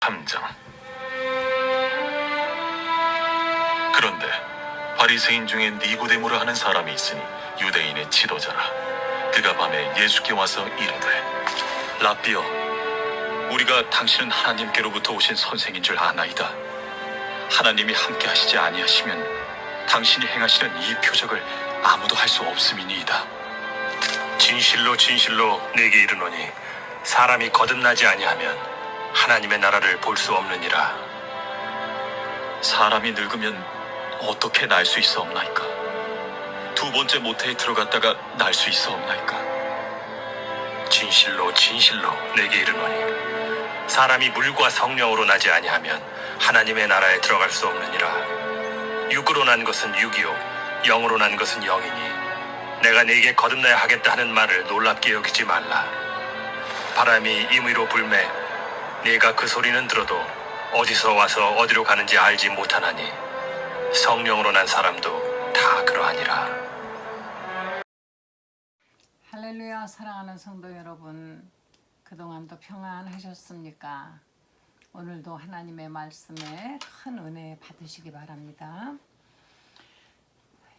3장. 그런데 바리새인 중에 니고데모라 하는 사람이 있으니 유대인의 지도자라. 그가 밤에 예수께 와서 이르되, 랍비여, 우리가 당신은 하나님께로부터 오신 선생인 줄 아나이다. 하나님이 함께 하시지 아니하시면 당신이 행하시는 이 표적을 아무도 할 수 없음이니이다. 진실로 진실로 내게 이르노니 사람이 거듭나지 아니하면 하나님의 나라를 볼 수 없느니라. 사람이 늙으면 어떻게 날 수 있사옵나이까? 두 번째 모태에 들어갔다가 날 수 있사옵나이까? 진실로 진실로 내게 이르노니 사람이 물과 성령으로 나지 아니하면 하나님의 나라에 들어갈 수 없느니라. 육으로 난 것은 육이요 영으로 난 것은 영이니 내가 네게 거듭나야 하겠다 하는 말을 놀랍게 여기지 말라. 바람이 임의로 불매 네가 그 소리는 들어도 어디서 와서 어디로 가는지 알지 못하나니 성령으로 난 사람도 다 그러하니라. 할렐루야. 사랑하는 성도 여러분, 그동안도 평안하셨습니까? 오늘도 하나님의 말씀에 큰 은혜 받으시기 바랍니다.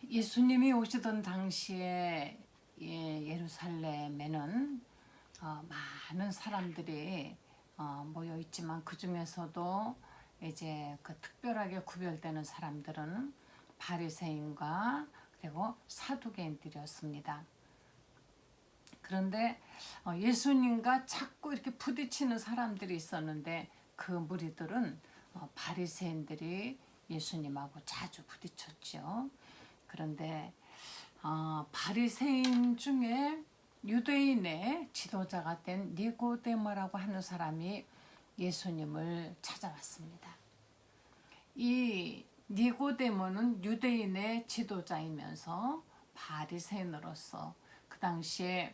예수님이 오시던 당시에 예루살렘에는 많은 사람들이 모여 있지만 그 중에서도 이제 그 특별하게 구별되는 사람들은 바리새인과 그리고 사두개인들이었습니다. 그런데 예수님과 자꾸 이렇게 부딪히는 사람들이 있었는데 그 무리들은 바리새인들이 예수님하고 자주 부딪혔죠. 그런데 바리새인 중에 유대인의 지도자가 된 니고데모라고 하는 사람이 예수님을 찾아왔습니다. 이 니고데모는 유대인의 지도자이면서 바리새인으로서 그 당시에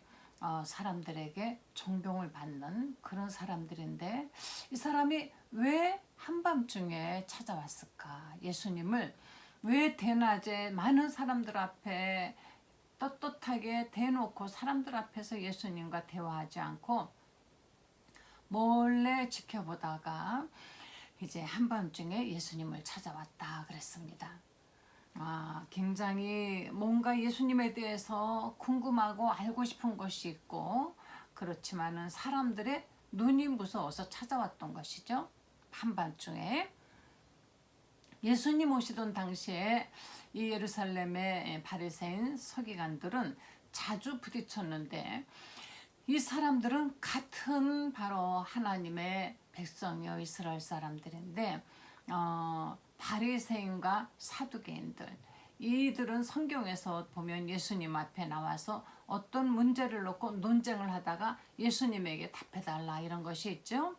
사람들에게 존경을 받는 그런 사람들인데, 이 사람이 왜 한밤중에 찾아왔을까? 예수님을 왜 대낮에 많은 사람들 앞에 떳떳하게 대놓고 사람들 앞에서 예수님과 대화하지 않고 몰래 지켜보다가 이제 한밤중에 예수님을 찾아왔다 그랬습니다. 굉장히 뭔가 예수님에 대해서 궁금하고 알고 싶은 것이 있고, 그렇지만은 사람들의 눈이 무서워서 찾아왔던 것이죠. 한밤중에 예수님 오시던 당시에 이 예루살렘의 바리새인 서기관들은 자주 부딪혔는데, 이 사람들은 같은 바로 하나님의 백성이요 이스라엘 사람들인데 바리새인과 사두개인들, 이들은 성경에서 보면 예수님 앞에 나와서 어떤 문제를 놓고 논쟁을 하다가 예수님에게 답해달라 이런 것이 있죠.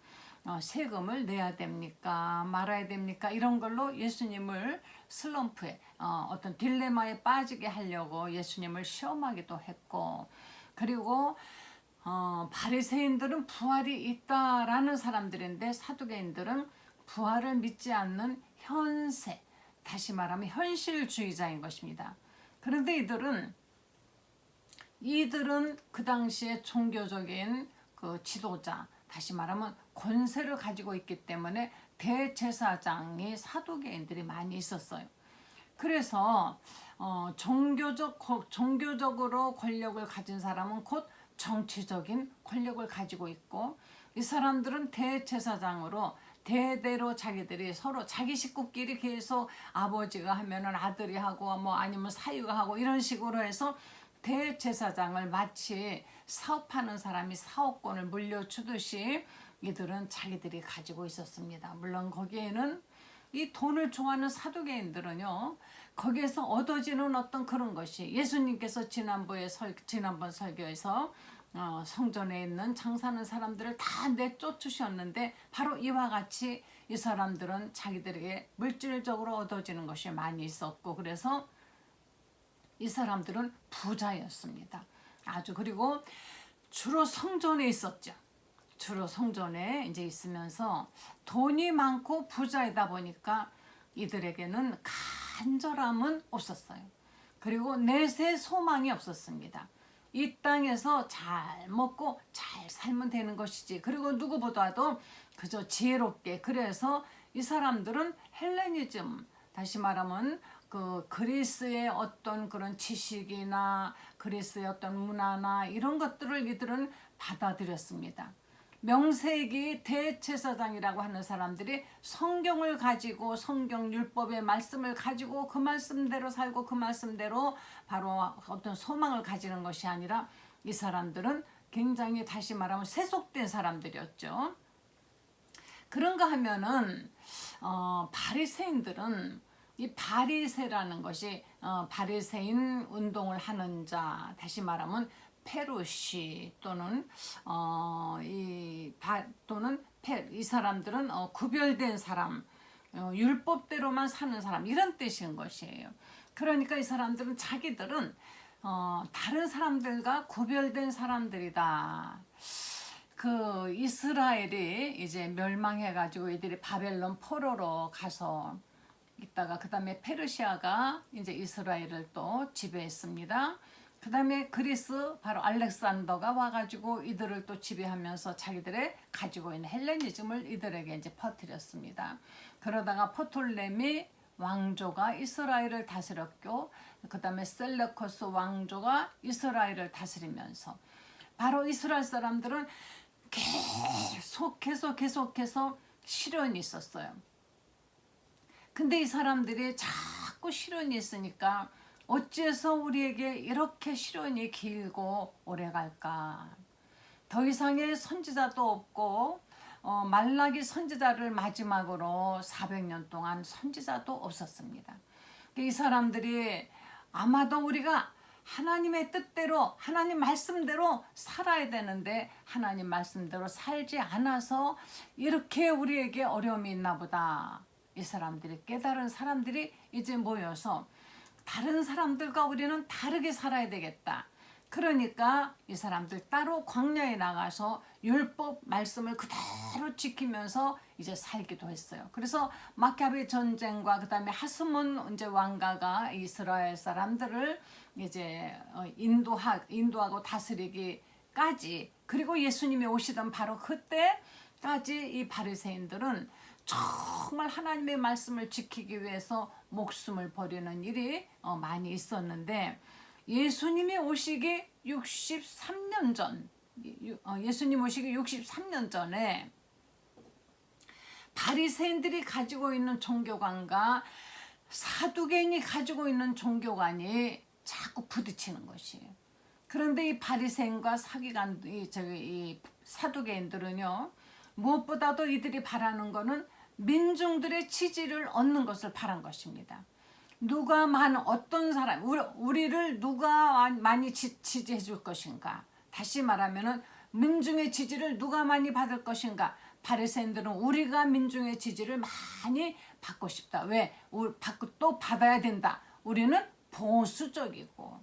세금을 내야 됩니까 말아야 됩니까 이런 걸로 예수님을 슬럼프에 어떤 딜레마에 빠지게 하려고 예수님을 시험하기도 했고, 그리고 바리새인들은 부활이 있다라는 사람들인데 사두개인들은 부활을 믿지 않는 현세, 다시 말하면 현실주의자인 것입니다. 그런데 이들은 그 당시에 종교적인 그 지도자, 다시 말하면 권세를 가지고 있기 때문에 대제사장이 사두개인들이 많이 있었어요. 그래서 종교적으로 권력을 가진 사람은 곧 정치적인 권력을 가지고 있고, 이 사람들은 대제사장으로 대대로 자기들이 서로 자기 식구끼리 계속 아버지가 하면은 아들이 하고 뭐 아니면 사위가 하고 이런 식으로 해서 대제사장을 마치 사업하는 사람이 사업권을 물려주듯이 이들은 자기들이 가지고 있었습니다. 물론 거기에는 이 돈을 좋아하는 사두개인들은요, 거기에서 얻어지는 어떤 그런 것이, 예수님께서 지난번 설교에서 성전에 있는 장사하는 사람들을 다 내쫓으셨는데, 바로 이와 같이 이 사람들은 자기들에게 물질적으로 얻어지는 것이 많이 있었고, 그래서 이 사람들은 부자였습니다. 그리고 주로 성전에 있었죠. 주로 성전에 이제 있으면서 돈이 많고 부자이다 보니까 이들에게는 간절함은 없었어요. 그리고 내세 소망이 없었습니다. 이 땅에서 잘 먹고 잘 살면 되는 것이지. 그리고 누구보다도 그저 지혜롭게. 그래서 이 사람들은 헬레니즘, 다시 말하면 그 그리스의 어떤 그런 지식이나 그리스의 어떤 문화나 이런 것들을 이들은 받아들였습니다. 명세기 대제사장이라고 하는 사람들이 성경을 가지고 성경 율법의 말씀을 가지고 그 말씀대로 살고 그 말씀대로 바로 어떤 소망을 가지는 것이 아니라 이 사람들은 굉장히 다시 말하면 세속된 사람들이었죠. 그런가 하면은 바리새인들은 이 바리새라는 것이 바리새인 운동을 하는 자, 다시 말하면 페루시 또는 이 사람들은 구별된 사람, 율법대로만 사는 사람, 이런 뜻인 것이에요. 그러니까 이 사람들은 자기들은 다른 사람들과 구별된 사람들이다. 그 이스라엘이 이제 멸망해가지고 이들이 바벨론 포로로 가서 있다가 그 다음에 페르시아가 이제 이스라엘을 또 지배했습니다. 그 다음에 그리스 바로 알렉산더가 와가지고 이들을 또 지배하면서 자기들의 가지고 있는 헬레니즘을 이들에게 이제 퍼뜨렸습니다. 그러다가 포톨레미 왕조가 이스라엘을 다스렸고 그 다음에 셀레코스 왕조가 이스라엘을 다스리면서 바로 이스라엘 사람들은 계속해서 시련이 있었어요. 근데 이 사람들이 자꾸 시련이 있으니까 어째서 우리에게 이렇게 시련이 길고 오래 갈까? 더 이상의 선지자도 없고 말라기 선지자를 마지막으로 400년 동안 선지자도 없었습니다. 이 사람들이 아마도 우리가 하나님의 뜻대로 하나님 말씀대로 살아야 되는데 하나님 말씀대로 살지 않아서 이렇게 우리에게 어려움이 있나 보다. 이 사람들이 깨달은 사람들이 이제 모여서 다른 사람들과 우리는 다르게 살아야 되겠다. 그러니까 이 사람들 따로 광야에 나가서 율법 말씀을 그대로 지키면서 이제 살기도 했어요. 그래서 마카베 전쟁과 그다음에 하스몬 이제 왕가가 이스라엘 사람들을 이제 인도하고 다스리기까지, 그리고 예수님이 오시던 바로 그때까지 이 바리새인들은 정말 하나님의 말씀을 지키기 위해서 목숨을 버리는 일이 많이 있었는데, 예수님이 오시기 63년 전, 예수님 오시기 63년 전에 바리새인들이 가지고 있는 종교관과 사두개인이 가지고 있는 종교관이 자꾸 부딪히는 것이에요. 그런데 이 바리새인과 이 사두개인들은요, 무엇보다도 이들이 바라는 것은 민중들의 지지를 얻는 것을 바란 것입니다. 어떤 사람, 우리를 누가 많이 지지해 줄 것인가? 다시 말하면은 민중의 지지를 누가 많이 받을 것인가? 바리새인들은 우리가 민중의 지지를 많이 받고 싶다. 왜? 또 받아야 된다. 우리는 보수적이고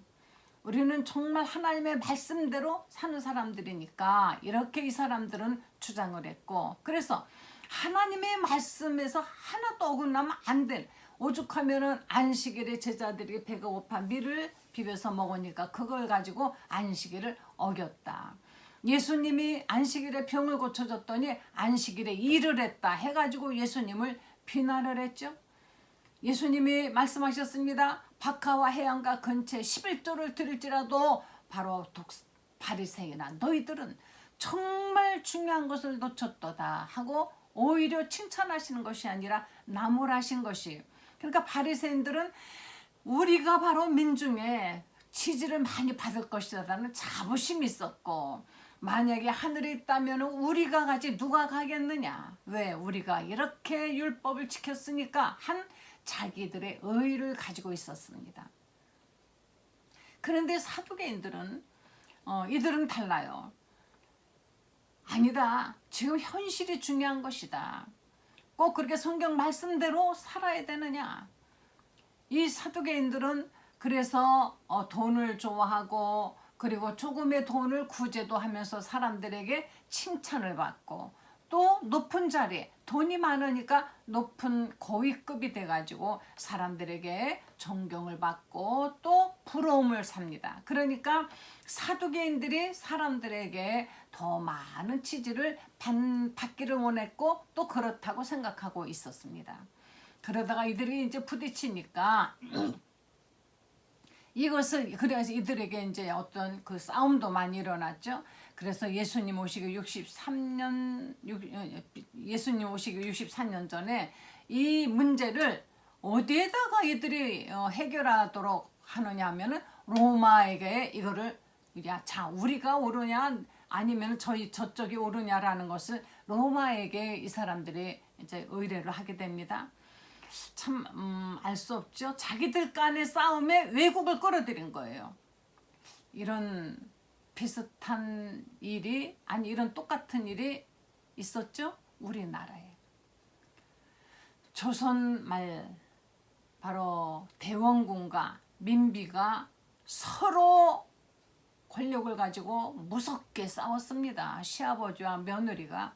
우리는 정말 하나님의 말씀대로 사는 사람들이니까 이렇게 이 사람들은 주장을 했고, 그래서 하나님의 말씀에서 하나도 어긋나면 안 돼. 오죽하면은 안식일에 제자들이 배가 고파 밀을 비벼서 먹으니까 그걸 가지고 안식일을 어겼다. 예수님이 안식일에 병을 고쳐줬더니 안식일에 일을 했다 해가지고 예수님을 비난을 했죠. 예수님이 말씀하셨습니다. 박하와 해안가 근처에 11조를 드릴지라도 바로 바리새인아 너희들은 정말 중요한 것을 놓쳤도다 하고 오히려 칭찬하시는 것이 아니라 나무라신 것이에요. 그러니까 바리새인들은 우리가 바로 민중의 지지를 많이 받을 것이라는 자부심이 있었고, 만약에 하늘에 있다면 우리가 가지 누가 가겠느냐. 왜? 우리가 이렇게 율법을 지켰으니까 한 자기들의 의의를 가지고 있었습니다. 그런데 사두개인들은 이들은 달라요. 아니다. 지금 현실이 중요한 것이다. 꼭 그렇게 성경 말씀대로 살아야 되느냐. 이 사두개인들은 그래서 돈을 좋아하고 그리고 조금의 돈을 구제도 하면서 사람들에게 칭찬을 받고 또 높은 자리, 돈이 많으니까 높은 고위급이 돼가지고 사람들에게 존경을 받고 또 부러움을 삽니다. 그러니까 사두개인들이 사람들에게 더 많은 지지를 받기를 원했고 또 그렇다고 생각하고 있었습니다. 그러다가 이들이 이제 부딪히니까 이것을, 그래서 이들에게 이제 어떤 그 싸움도 많이 일어났죠. 그래서 예수님 오시기 64년 전에 이 문제를 어디에다가 이들이 해결하도록 하느냐 하면은 로마에게 이거를, 야, 자, 우리가 옳으냐 아니면 저쪽이 옳으냐라는 것을 로마에게 이 사람들이 이제 의뢰를 하게 됩니다. 참 알 수 없죠. 자기들 간의 싸움에 외국을 끌어들인 거예요. 이런 비슷한 일이, 아니 이런 똑같은 일이 있었죠. 우리나라에. 조선 말 바로 대원군과 민비가 서로 권력을 가지고 무섭게 싸웠습니다. 시아버지와 며느리가.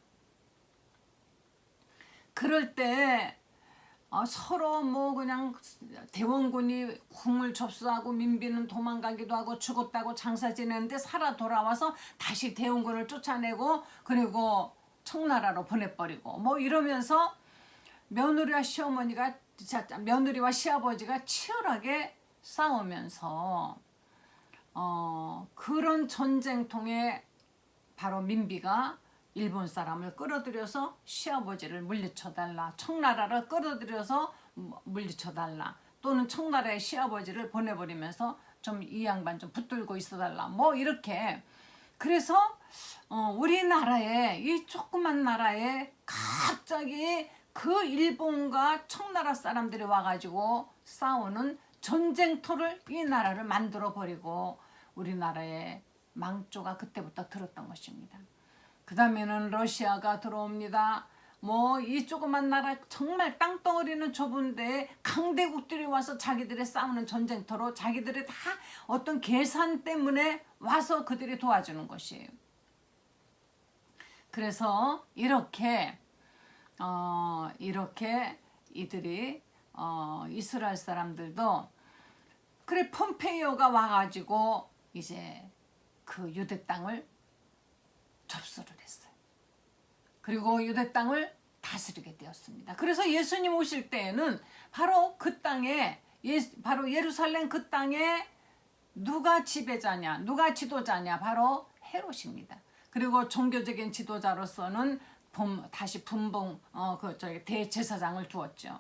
그럴 때 서로 뭐 그냥 대원군이 궁을 접수하고 민비는 도망가기도 하고 죽었다고 장사 지냈는데 살아 돌아와서 다시 대원군을 쫓아내고 그리고 청나라로 보내버리고 뭐 이러면서 며느리와 시아버지가 치열하게 싸우면서 그런 전쟁통에 바로 민비가 일본 사람을 끌어들여서 시아버지를 물리쳐달라, 청나라를 끌어들여서 물리쳐달라, 또는 청나라의 시아버지를 보내버리면서 좀 이 양반 좀 붙들고 있어달라, 뭐 이렇게. 그래서 우리나라에, 이 조그만 나라에 갑자기 그 일본과 청나라 사람들이 와가지고 싸우는 전쟁터를, 이 나라를 만들어 버리고 우리나라에 망조가 그때부터 들었던 것입니다. 그 다음에는 러시아가 들어옵니다. 뭐 이 조그만 나라, 정말 땅덩어리는 좁은데 강대국들이 와서 자기들의 싸우는 전쟁터로 자기들이 다 어떤 계산 때문에 와서 그들이 도와주는 것이에요. 그래서 이렇게 이들이 이스라엘 사람들도, 그래 폼페이오가 와가지고 이제 그 유대 땅을 접수를 했어요. 그리고 유대 땅을 다스리게 되었습니다. 그래서 예수님 오실 때에는 바로 그 땅에, 바로 예루살렘 그 땅에 누가 지배자냐, 누가 지도자냐, 바로 헤롯입니다. 그리고 종교적인 지도자로서는 다시 대제사장을 두었죠.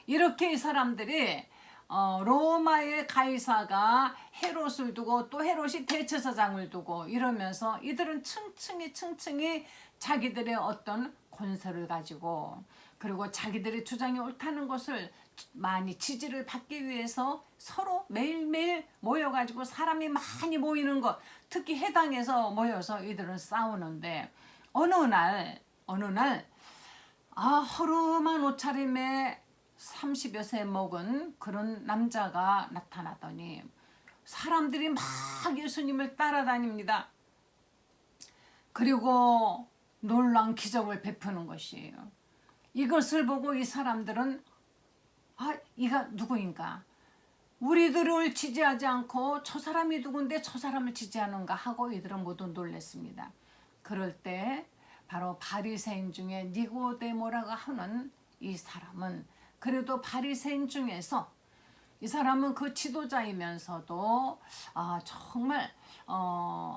이렇게 이 사람들이 로마의 가이사가 헤롯을 두고 또 헤롯이 대제사장을 두고 이러면서 이들은 층층이 자기들의 어떤 권세를 가지고, 그리고 자기들의 주장이 옳다는 것을 많이 지지를 받기 위해서 서로 매일매일 모여가지고 사람이 많이 모이는 것, 특히 해당에서 모여서 이들은 싸우는데 어느 날 허름한 옷차림에 30여 세 먹은 그런 남자가 나타나더니 사람들이 막 예수님을 따라다닙니다. 그리고 놀라운 기적을 베푸는 것이에요. 이것을 보고 이 사람들은 이가 누구인가? 우리들을 지지하지 않고 저 사람이 누군데 저 사람을 지지하는가 하고 이들은 모두 놀랐습니다. 그럴 때 바로 바리새인 중에 니고데모라고 하는 이 사람은, 그래도 바리새인 중에서 이 사람은 그 지도자이면서도 정말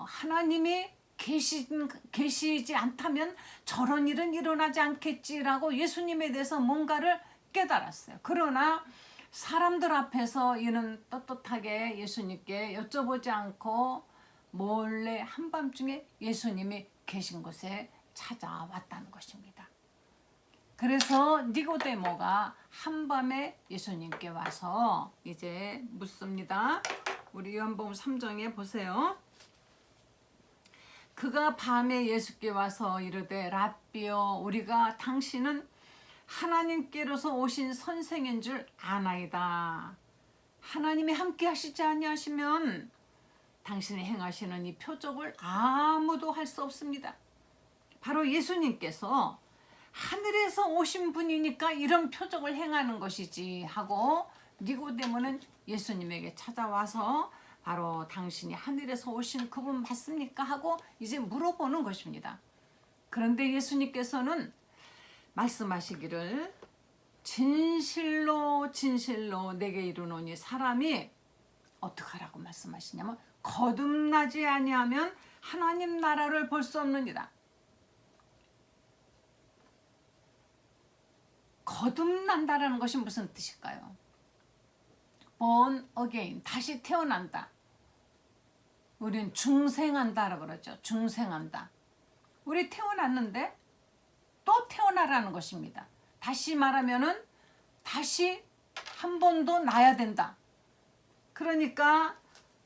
하나님이 계시지 않다면 저런 일은 일어나지 않겠지라고 예수님에 대해서 뭔가를 깨달았어요. 그러나 사람들 앞에서 이는 떳떳하게 예수님께 여쭤보지 않고 몰래 한밤중에 예수님이 계신 곳에 찾아왔다는 것입니다. 그래서 니고데모가 한밤에 예수님께 와서 이제 묻습니다. 우리 요한복음 3장에 보세요. 그가 밤에 예수께 와서 이르되 라삐여, 우리가 당신은 하나님께로서 오신 선생인 줄 아나이다. 하나님이 함께 하시지 아니하시면 당신이 행하시는 이 표적을 아무도 할 수 없습니다. 바로 예수님께서 하늘에서 오신 분이니까 이런 표적을 행하는 것이지 하고 니고데모는 예수님에게 찾아와서 바로 당신이 하늘에서 오신 그분 맞습니까? 하고 이제 물어보는 것입니다. 그런데 예수님께서는 말씀하시기를 진실로 진실로 내게 이르노니 사람이 어떻게 하라고 말씀하시냐면 거듭나지 아니하면 하나님 나라를 볼 수 없느니라. 거듭난다라는 것이 무슨 뜻일까요? born again, 다시 태어난다. 우리는 중생한다라고 그러죠. 중생한다. 우리 태어났는데 또 태어나라는 것입니다. 다시 말하면은 다시 한 번 더 나야 된다. 그러니까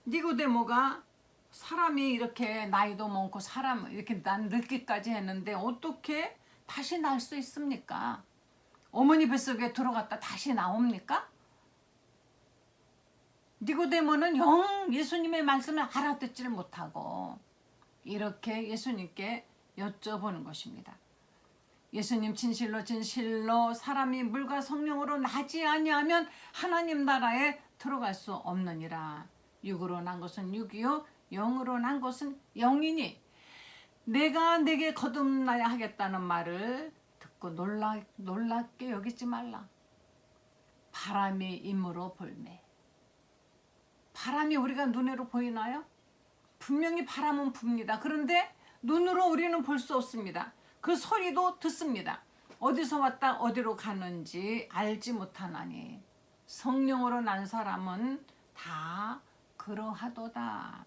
니고데모가 사람이 이렇게 나이도 많고 사람 이렇게 난 늙기까지 했는데 어떻게 다시 날 수 있습니까? 어머니 뱃속에 들어갔다 다시 나옵니까? 니고데모는 영 예수님의 말씀을 알아듣지를 못하고 이렇게 예수님께 여쭤보는 것입니다. 예수님 진실로 진실로 사람이 물과 성령으로 나지 아니하면 하나님 나라에 들어갈 수 없느니라. 육으로 난 것은 육이요 영으로 난 것은 영이니 내가 내게 거듭나야 하겠다는 말을 듣고 놀랍게 여기지 말라. 바람이 임으로 불매. 바람이 우리가 눈으로 보이나요? 분명히 바람은 붑니다. 그런데 눈으로 우리는 볼 수 없습니다. 그 소리도 듣습니다. 어디서 왔다 어디로 가는지 알지 못하나니 성령으로 난 사람은 다 그러하도다.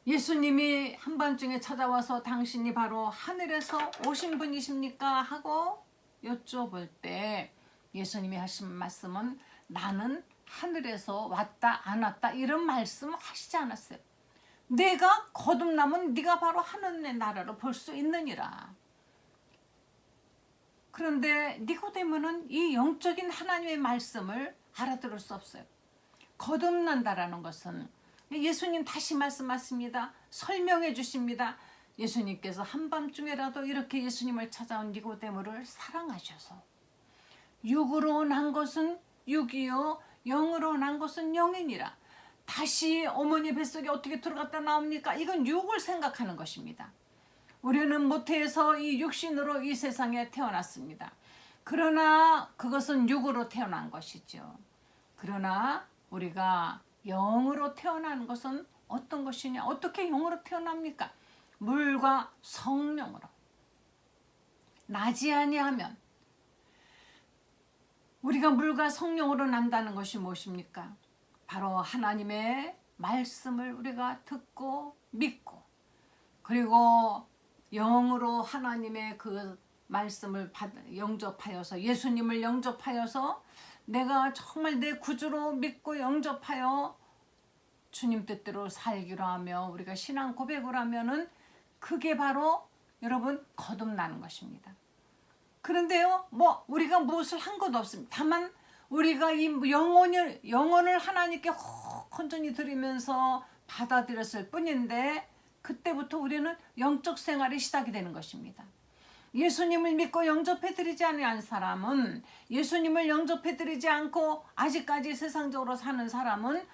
예수님이 한밤중에 찾아와서 당신이 바로 하늘에서 오신 분이십니까? 하고 여쭤볼 때 예수님이 하신 말씀은 나는 하늘에서 왔다 안 왔다 이런 말씀 하시지 않았어요. 내가 거듭나면 네가 바로 하늘의 나라를 볼 수 있느니라. 그런데 니고데모는 이 영적인 하나님의 말씀을 알아들을 수 없어요. 거듭난다라는 것은 예수님 다시 말씀하십니다. 설명해 주십니다. 예수님께서 한밤중에라도 이렇게 예수님을 찾아온 니고데모를 사랑하셔서 육으로 난 것은 육이요 영으로 난 것은 영이니라. 다시 어머니 뱃속에 어떻게 들어갔다 나옵니까? 이건 육을 생각하는 것입니다. 우리는 모태에서 이 육신으로 이 세상에 태어났습니다. 그러나 그것은 육으로 태어난 것이죠. 그러나 우리가 영으로 태어난 것은 어떤 것이냐? 어떻게 영으로 태어납니까? 물과 성령으로. 나지 아니하면 우리가 물과 성령으로 난다는 것이 무엇입니까? 바로 하나님의 말씀을 우리가 듣고 믿고 그리고 영으로 하나님의 그 말씀을 영접하여서 예수님을 영접하여서 내가 정말 내 구주로 믿고 영접하여 주님 뜻대로 살기로 하며 우리가 신앙 고백을 하면은 그게 바로 여러분 거듭나는 것입니다. 그런데요, 우리가 무엇을 한 것도 없습니다. 다만 우리가 이 영혼을 하나님께 헌전히 드리면서 받아들였을 뿐인데 그때부터 우리는 영적 생활이 시작이 되는 것입니다. 예수님을 믿고 영접해드리지 않은 사람은 예수님을 영접해드리지 않고 아직까지 세상적으로 사는 사람은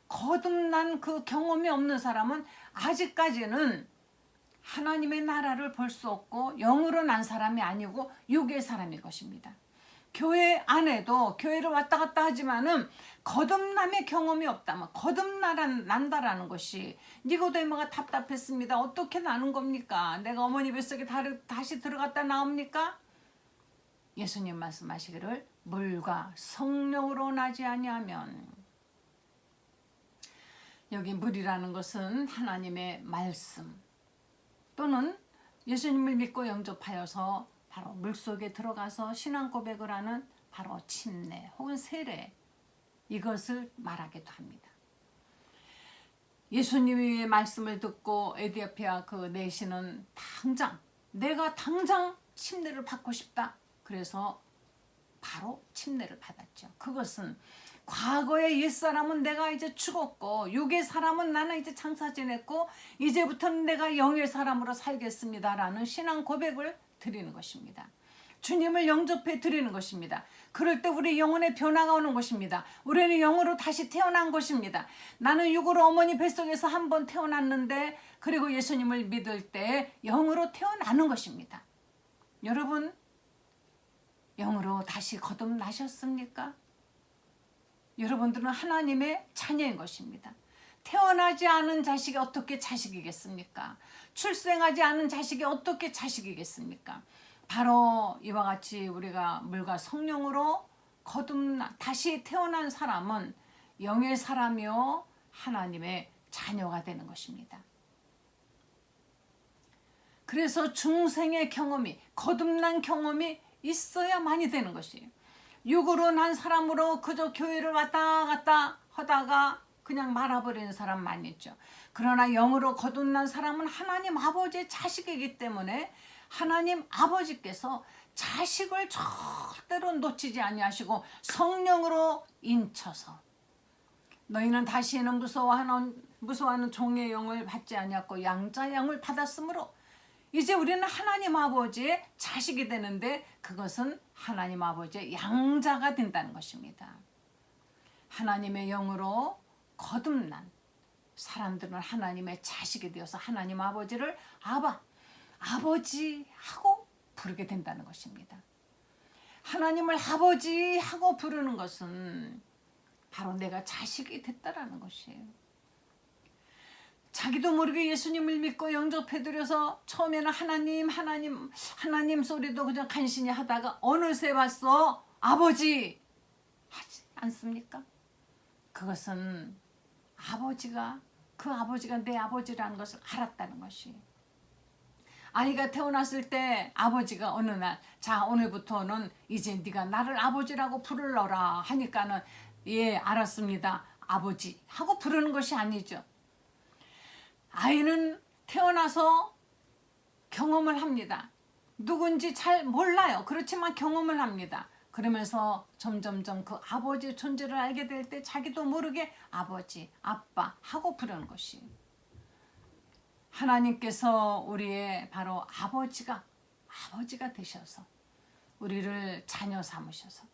거듭난 그 경험이 없는 사람은 아직까지는 하나님의 나라를 볼 수 없고 영으로 난 사람이 아니고 육의 사람일 것입니다. 교회 안에도 교회를 왔다 갔다 하지만은 거듭남의 경험이 없다면 거듭난다라는 것이 니고데모가 답답했습니다. 어떻게 나는 겁니까? 내가 어머니 뱃속에 다시 들어갔다 나옵니까? 예수님 말씀하시기를 물과 성령으로 나지 아니하면 여기 물이라는 것은 하나님의 말씀 또는 예수님을 믿고 영접하여서 바로 물속에 들어가서 신앙 고백을 하는 바로 침례 혹은 세례 이것을 말하기도 합니다. 예수님의 말씀을 듣고 에디오피아 그 내시는 내가 당장 침례를 받고 싶다. 그래서 바로 침례를 받았죠. 그것은 과거의 옛사람은 내가 이제 죽었고 육의 사람은 나는 이제 장사 지냈고 이제부터는 내가 영의 사람으로 살겠습니다라는 신앙 고백을 드리는 것입니다. 주님을 영접해 드리는 것입니다. 그럴 때 우리 영혼의 변화가 오는 것입니다. 우리는 영으로 다시 태어난 것입니다. 나는 육으로 어머니 뱃속에서 한 번 태어났는데 그리고 예수님을 믿을 때 영으로 태어나는 것입니다. 여러분 영으로 다시 거듭나셨습니까? 여러분들은 하나님의 자녀인 것입니다. 태어나지 않은 자식이 어떻게 자식이겠습니까? 출생하지 않은 자식이 어떻게 자식이겠습니까? 바로 이와 같이 우리가 물과 성령으로 다시 태어난 사람은 영의 사람이요 하나님의 자녀가 되는 것입니다. 그래서 중생의 경험이 거듭난 경험이 있어야만이 되는 것이에요. 육으로 난 사람으로 그저 교회를 왔다 갔다 하다가 그냥 말아버리는 사람 많이 있죠. 그러나 영으로 거듭난 사람은 하나님 아버지의 자식이기 때문에 하나님 아버지께서 자식을 절대로 놓치지 아니하시고 성령으로 인쳐서 너희는 다시는 무서워하는 종의 영을 받지 아니하고 양자 영을 받았으므로 이제 우리는 하나님 아버지의 자식이 되는데 그것은 하나님 아버지의 양자가 된다는 것입니다. 하나님의 영으로 거듭난 사람들은 하나님의 자식이 되어서 하나님 아버지를 아버지 하고 부르게 된다는 것입니다. 하나님을 아버지 하고 부르는 것은 바로 내가 자식이 됐다라는 것이에요. 자기도 모르게 예수님을 믿고 영접해드려서 처음에는 하나님 소리도 그냥 간신히 하다가 어느새 봤어 아버지 하지 않습니까? 그것은 그 아버지가 내 아버지라는 것을 알았다는 것이에요. 아이가 태어났을 때 아버지가 어느 날 자 오늘부터는 이제 네가 나를 아버지라고 부르러라 하니까는 예 알았습니다 아버지 하고 부르는 것이 아니죠. 아이는 태어나서 경험을 합니다. 누군지 잘 몰라요. 그렇지만 경험을 합니다. 그러면서 점점점 그 아버지의 존재를 알게 될 때 자기도 모르게 아버지, 아빠 하고 부르는 것이에요. 하나님께서 우리의 바로 아버지가 되셔서 우리를 자녀 삼으셔서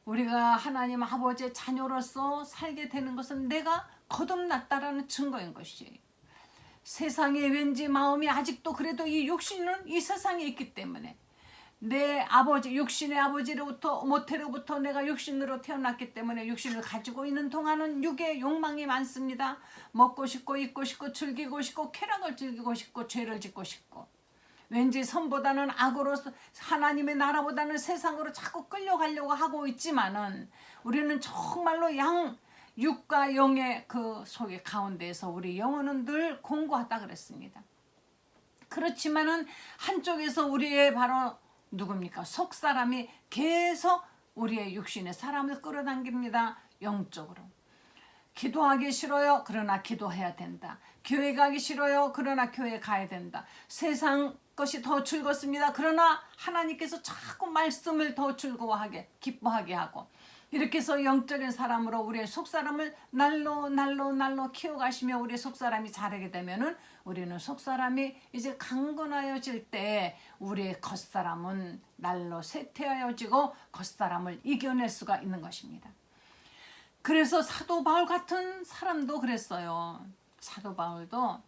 우리가 하나님 아버지의 자녀로서 살게 되는 것은 내가 거듭났다라는 증거인 것이에요. 세상에 왠지 마음이 아직도 그래도 이 육신은 이 세상에 있기 때문에 내 아버지 육신의 아버지로부터 모태로부터 내가 육신으로 태어났기 때문에 육신을 가지고 있는 동안은 육의 욕망이 많습니다. 먹고 싶고 입고 싶고 즐기고 싶고 쾌락을 즐기고 싶고 죄를 짓고 싶고 왠지 선보다는 악으로 하나님의 나라보다는 세상으로 자꾸 끌려가려고 하고 있지만은 우리는 정말로 육과 영의 그 속의 가운데에서 우리 영혼은 늘 공고하다 그랬습니다. 그렇지만은 한쪽에서 우리의 바로 누굽니까? 속사람이 계속 우리의 육신의 사람을 끌어당깁니다. 영적으로. 기도하기 싫어요. 그러나 기도해야 된다. 교회 가기 싫어요. 그러나 교회 가야 된다. 세상 것이 더 즐겁습니다. 그러나 하나님께서 자꾸 말씀을 더 즐거워하게 기뻐하게 하고 이렇게 해서 영적인 사람으로 우리의 속사람을 날로 키워가시며 우리의 속사람이 자라게 되면은 우리는 속사람이 이제 강건하여질 때 우리의 겉사람은 날로 쇠퇴하여지고 겉사람을 이겨낼 수가 있는 것입니다. 그래서 사도 바울 같은 사람도 그랬어요. 사도 바울도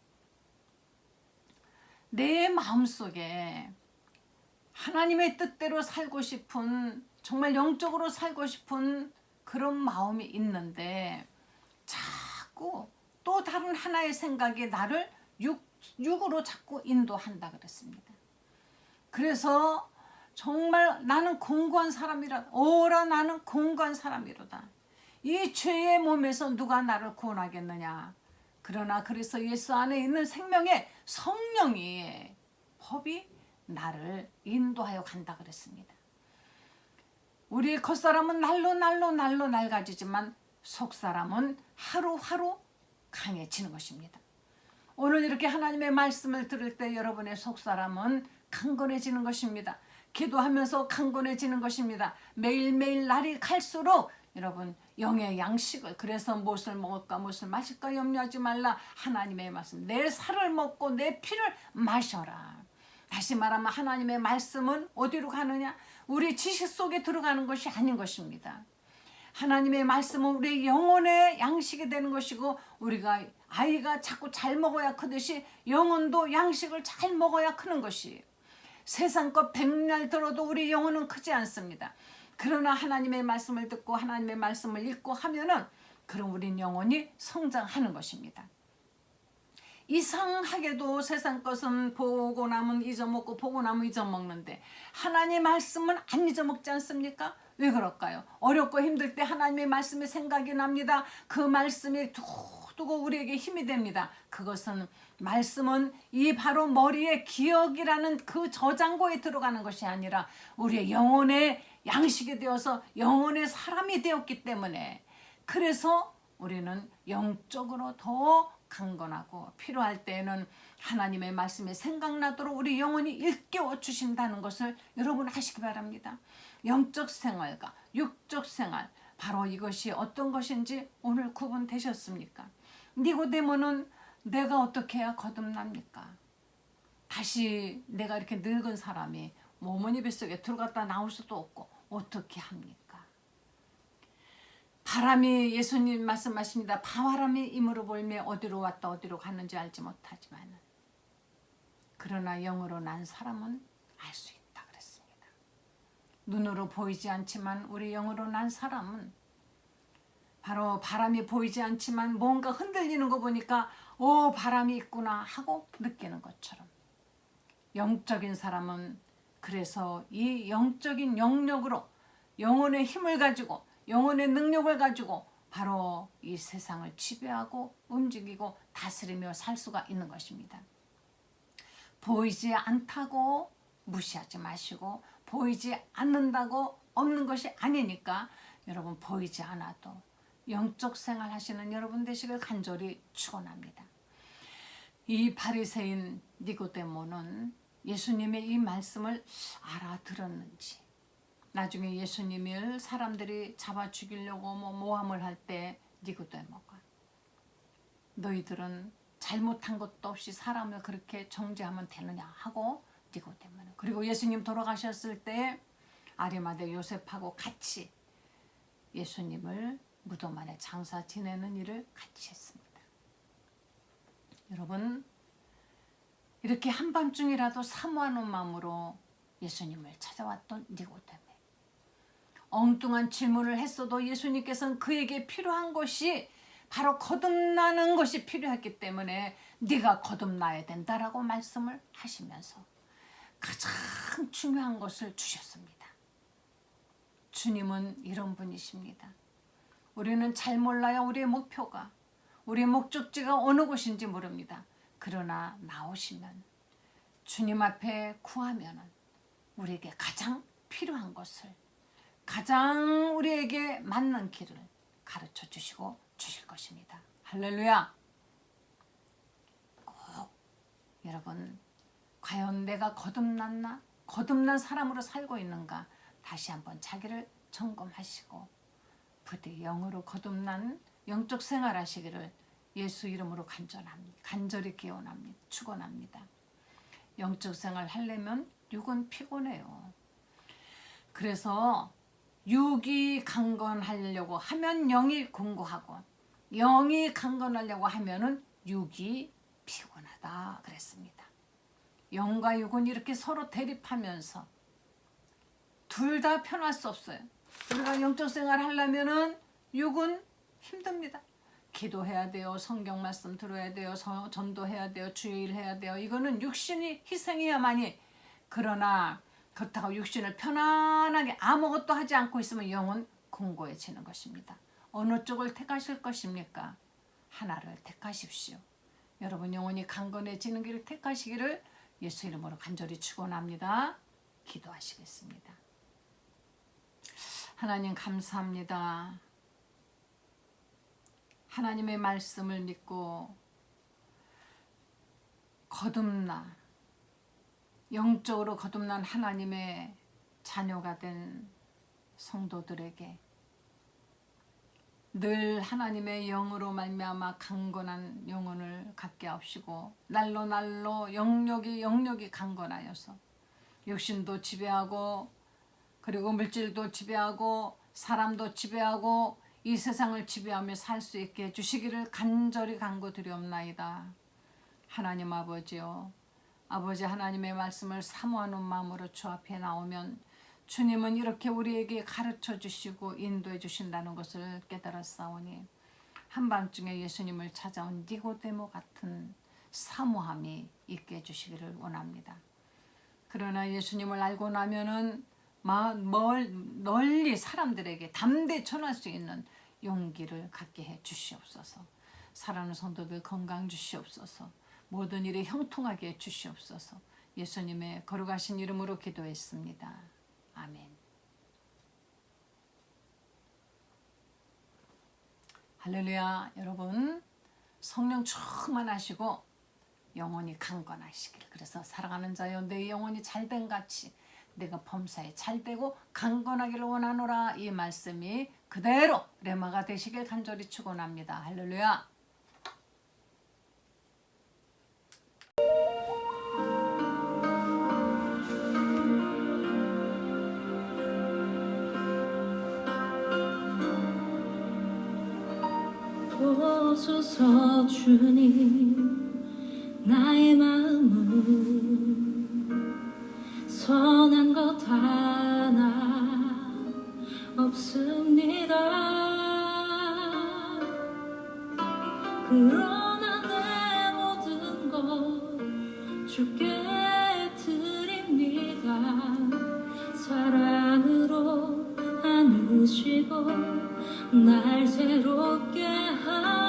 내 마음속에 하나님의 뜻대로 살고 싶은 정말 영적으로 살고 싶은 그런 마음이 있는데 자꾸 또 다른 하나의 생각이 나를 육으로 자꾸 인도한다 그랬습니다. 그래서 정말 나는 공고한 사람이라 오라 나는 공고한 사람이로다. 이 죄의 몸에서 누가 나를 구원하겠느냐. 그러나 그래서 예수 안에 있는 생명의 성령이 법이 나를 인도하여 간다 그랬습니다. 우리 겉사람은 날로 낡아지지만 속사람은 하루하루 강해지는 것입니다. 오늘 이렇게 하나님의 말씀을 들을 때 여러분의 속사람은 강건해지는 것입니다. 기도하면서 강건해지는 것입니다. 매일매일 날이 갈수록 여러분 영의 양식을, 그래서 무엇을 먹을까 무엇을 마실까 염려하지 말라. 하나님의 말씀, 내 살을 먹고 내 피를 마셔라. 다시 말하면 하나님의 말씀은 어디로 가느냐? 우리 지식 속에 들어가는 것이 아닌 것입니다. 하나님의 말씀은 우리 영혼의 양식이 되는 것이고, 우리가 아이가 자꾸 잘 먹어야 크듯이 영혼도 양식을 잘 먹어야 크는 것이에요. 세상 것 백날 들어도 우리 영혼은 크지 않습니다. 그러나 하나님의 말씀을 듣고 하나님의 말씀을 읽고 하면은 그럼 우리 영혼이 성장하는 것입니다. 이상하게도 세상 것은 보고 나면 잊어먹고 보고 나면 잊어먹는데 하나님의 말씀은 안 잊어먹지 않습니까? 왜 그럴까요? 어렵고 힘들 때 하나님의 말씀이 생각이 납니다. 그 말씀이 두고두고 우리에게 힘이 됩니다. 그것은 말씀은 이 바로 머리에 기억이라는 그 저장고에 들어가는 것이 아니라 우리의 영혼의 양식이 되어서 영혼의 사람이 되었기 때문에, 그래서 우리는 영적으로 더 강건하고 필요할 때에는 하나님의 말씀이 생각나도록 우리 영혼이 일깨워 주신다는 것을 여러분 아시기 바랍니다. 영적 생활과 육적 생활, 바로 이것이 어떤 것인지 오늘 구분되셨습니까? 니고데모는 내가 어떻게 해야 거듭납니까? 다시 내가 이렇게 늙은 사람이 어머니 뱃속에 들어갔다 나올 수도 없고 어떻게 합니까? 바람이, 예수님 말씀하십니다. 바람이 임으로 불며 어디로 왔다 어디로 갔는지 알지 못하지만 그러나 영으로 난 사람은 알 수 있다 그랬습니다. 눈으로 보이지 않지만 우리 영으로 난 사람은 바로 바람이 보이지 않지만 뭔가 흔들리는 거 보니까 바람이 있구나 하고 느끼는 것처럼, 영적인 사람은 그래서 이 영적인 영역으로 영혼의 힘을 가지고 영혼의 능력을 가지고 바로 이 세상을 지배하고 움직이고 다스리며 살 수가 있는 것입니다. 보이지 않다고 무시하지 마시고, 보이지 않는다고 없는 것이 아니니까 여러분 보이지 않아도 영적 생활 하시는 여러분 되시길 간절히 축원합니다. 이 바리새인 니고데모는 예수님의 이 말씀을 알아들었는지, 나중에 예수님을 사람들이 잡아 죽이려고 모함을 할 때 니고데모가 너희들은 잘못한 것도 없이 사람을 그렇게 정죄하면 되느냐 하고, 니고데모는, 그리고 예수님 돌아가셨을 때 아리마대 요셉하고 같이 예수님을 무덤 안에 장사 지내는 일을 같이 했습니다. 여러분, 이렇게 한밤중이라도 사모하는 마음으로 예수님을 찾아왔던 니고데모, 엉뚱한 질문을 했어도 예수님께서는 그에게 필요한 것이 바로 거듭나는 것이 필요했기 때문에 네가 거듭나야 된다라고 말씀을 하시면서 가장 중요한 것을 주셨습니다. 주님은 이런 분이십니다. 우리는 잘 몰라요. 우리의 목표가, 우리의 목적지가 어느 곳인지 모릅니다. 그러나 나오시면 주님 앞에 구하면 우리에게 가장 필요한 것을, 가장 우리에게 맞는 길을 가르쳐 주시고 주실 것입니다. 할렐루야. 꼭 여러분, 과연 내가 거듭났나? 거듭난 사람으로 살고 있는가? 다시 한번 자기를 점검하시고 부디 영으로 거듭난 영적 생활하시기를 예수 이름으로 간절히 기원합니다. 축원합니다. 영적 생활 하려면 육은 피곤해요. 그래서 육이 강건하려고 하면 영이 공고하고, 영이 강건하려고 하면은 육이 피곤하다 그랬습니다. 영과 육은 이렇게 서로 대립하면서 둘 다 편할 수 없어요. 우리가 영적 생활 하려면은 육은 힘듭니다. 기도해야 돼요. 성경 말씀 들어야 돼요. 전도해야 돼요. 주일 해야 돼요. 이거는 육신이 희생해야만이. 그러나 그렇다고 육신을 편안하게 아무것도 하지 않고 있으면 영은 공고해지는 것입니다. 어느 쪽을 택하실 것입니까? 하나를 택하십시오. 여러분 영혼이 강건해지는 길을 택하시기를 예수 이름으로 간절히 축원합니다. 기도하시겠습니다. 하나님 감사합니다. 하나님의 말씀을 믿고 거듭나 영적으로 거듭난 하나님의 자녀가 된 성도들에게 늘 하나님의 영으로 말미암아 강건한 영혼을 갖게 하시고 날로 날로 영역이 강건하여서 육신도 지배하고 그리고 물질도 지배하고 사람도 지배하고 이 세상을 지배하며 살 수 있게 해주시기를 간절히 간구드리옵나이다. 하나님 아버지요, 아버지 하나님의 말씀을 사모하는 마음으로 주 앞에 나오면 주님은 이렇게 우리에게 가르쳐 주시고 인도해 주신다는 것을 깨달았사오니 한밤중에 예수님을 찾아온 니고데모 같은 사모함이 있게 해주시기를 원합니다. 그러나 예수님을 알고 나면은 널리 사람들에게 담대 전할 수 있는 용기를 갖게 해 주시옵소서. 사랑하는 성도들 건강 주시옵소서. 모든 일에 형통하게 해 주시옵소서. 예수님의 거룩하신 이름으로 기도했습니다. 아멘. 할렐루야. 여러분 성령 충만하시고 영혼이 강건하시길. 그래서 사랑하는 자여 내 영혼이 잘된 같이 내가 범사에 잘되고 강건하기를 원하노라. 이 말씀이 그대로 레마가 되시길 간절히 축원합니다. 할렐루야. 보소서 주님, 나의 마음은 선한 것 하나 없습니다. 그러나 내 모든 것 주께 드립니다. 사랑으로 안으시고 날 새롭게 하시고